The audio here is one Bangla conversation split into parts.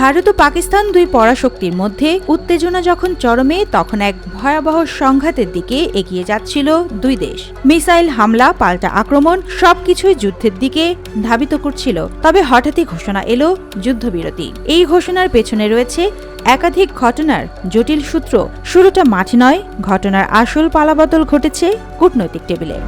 ভারত ও পাকিস্তান দুই পরাশক্তির মধ্যে উত্তেজনা যখন চরমে, তখন এক ভয়াবহ সংঘাতের দিকে এগিয়ে যাচ্ছিল দুই দেশ। মিসাইল হামলা, পাল্টা আক্রমণ, সবকিছুই যুদ্ধের দিকে ধাবিত করছিল। তবে হঠাৎই ঘোষণা এলো যুদ্ধবিরতি। এই ঘোষণার পেছনে রয়েছে একাধিক ঘটনার জটিল সূত্র। শুরুটা মাঠে নয়, ঘটনার আসল পালাবদল ঘটেছে কূটনৈতিক টেবিলে।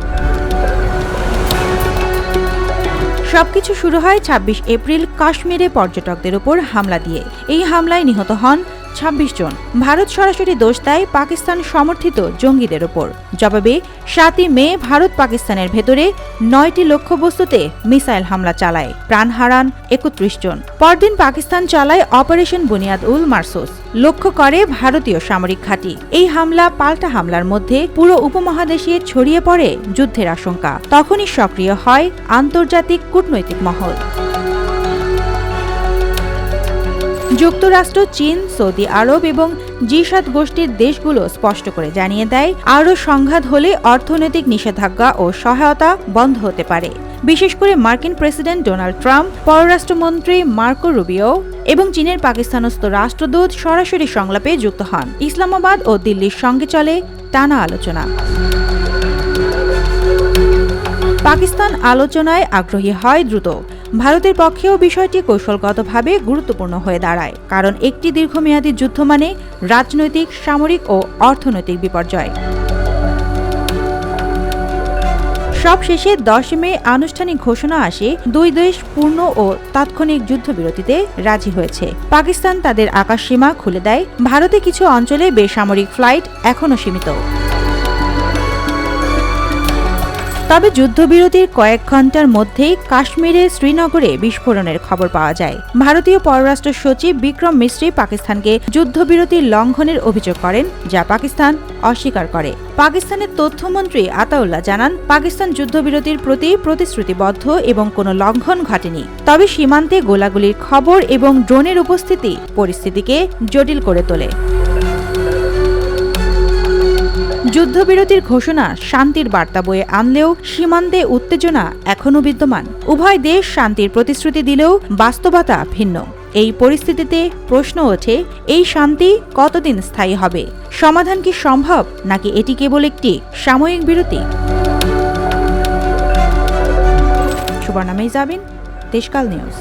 সবকিছু শুরু হয় ২৬ এপ্রিল কাশ্মীরে পর্যটকদের উপর হামলা দিয়ে। এই হামলায় নিহত হন ২৬ জন। ভারত সরাসরি দোষ দেয় পাকিস্তান সমর্থিত জঙ্গিদের ওপর। জবাবে ৭ই মে ভারত পাকিস্তানের ভেতরে ৯টি লক্ষ্যবস্তুতে মিসাইল হামলা চালায়, প্রাণ হারান ৩১ জন। পরদিন পাকিস্তান চালায় অপারেশন বুনিয়াদ উল মারসুস, লক্ষ্য করে ভারতীয় সামরিক ঘাঁটি। এই হামলা পাল্টা হামলার মধ্যে পুরো উপমহাদেশে ছড়িয়ে পড়ে যুদ্ধের আশঙ্কা। তখনই সক্রিয় হয় আন্তর্জাতিক কূটনৈতিক মহল। যুক্তরাষ্ট্র, চীন, সৌদি আরব এবং জি৭ গোষ্ঠীর দেশগুলো স্পষ্ট করে জানিয়ে দেয়, আরও সংঘাত হলে অর্থনৈতিক নিষেধাজ্ঞা ও সহায়তা বন্ধ হতে পারে। বিশেষ করে মার্কিন প্রেসিডেন্ট ডোনাল্ড ট্রাম্প, পররাষ্ট্রমন্ত্রী মার্কো রুবিও এবং চীনের পাকিস্তানস্থ রাষ্ট্রদূত সরাসরি সংলাপে যুক্ত হন। ইসলামাবাদ ও দিল্লির সঙ্গে চলে টানা আলোচনা। পাকিস্তান আলোচনায় আগ্রহী হয় দ্রুত। ভারতের পক্ষেও বিষয়টি কৌশলগতভাবে গুরুত্বপূর্ণ হয়ে দাঁড়ায়, কারণ একটি দীর্ঘমেয়াদী যুদ্ধ মানে রাজনৈতিক, সামরিক ও অর্থনৈতিক বিপর্যয়। সবশেষে ১০ মে আনুষ্ঠানিক ঘোষণা আসে, দুই দেশ পূর্ণ ও তাৎক্ষণিক যুদ্ধবিরতিতে রাজি হয়েছে। পাকিস্তান তাদের আকাশসীমা খুলে দেয়। ভারতে কিছু অঞ্চলে বেসামরিক ফ্লাইট এখনও সীমিত। তবে যুদ্ধবিরতির কয়েক ঘণ্টার মধ্যেই কাশ্মীরের শ্রীনগরে বিস্ফোরণের খবর পাওয়া যায়। ভারতীয় পররাষ্ট্র সচিব বিক্রম মিশ্রি পাকিস্তানকে যুদ্ধবিরতির লঙ্ঘনের অভিযোগ করেন, যা পাকিস্তান অস্বীকার করে। পাকিস্তানের তথ্যমন্ত্রী আতাউল্লাহ জানান, পাকিস্তান যুদ্ধবিরতির প্রতি প্রতিশ্রুতিবদ্ধ এবং কোনো লঙ্ঘন ঘটেনি। তবে সীমান্তে গোলাগুলির খবর এবং ড্রোনের উপস্থিতি পরিস্থিতিকে জটিল করে তোলে। যুদ্ধবিরতির ঘোষণা শান্তির বার্তা বয়ে আনলেও সীমান্তে উত্তেজনা এখনও বিদ্যমান। উভয় দেশ শান্তির প্রতিশ্রুতি দিলেও বাস্তবতা ভিন্ন। এই পরিস্থিতিতে প্রশ্ন ওঠে, এই শান্তি কতদিন স্থায়ী হবে? সমাধান কি সম্ভব, নাকি এটি কেবল একটি সাময়িক বিরতি? সুবর্ণা মেহজাবিন, দেশকাল নিউজ।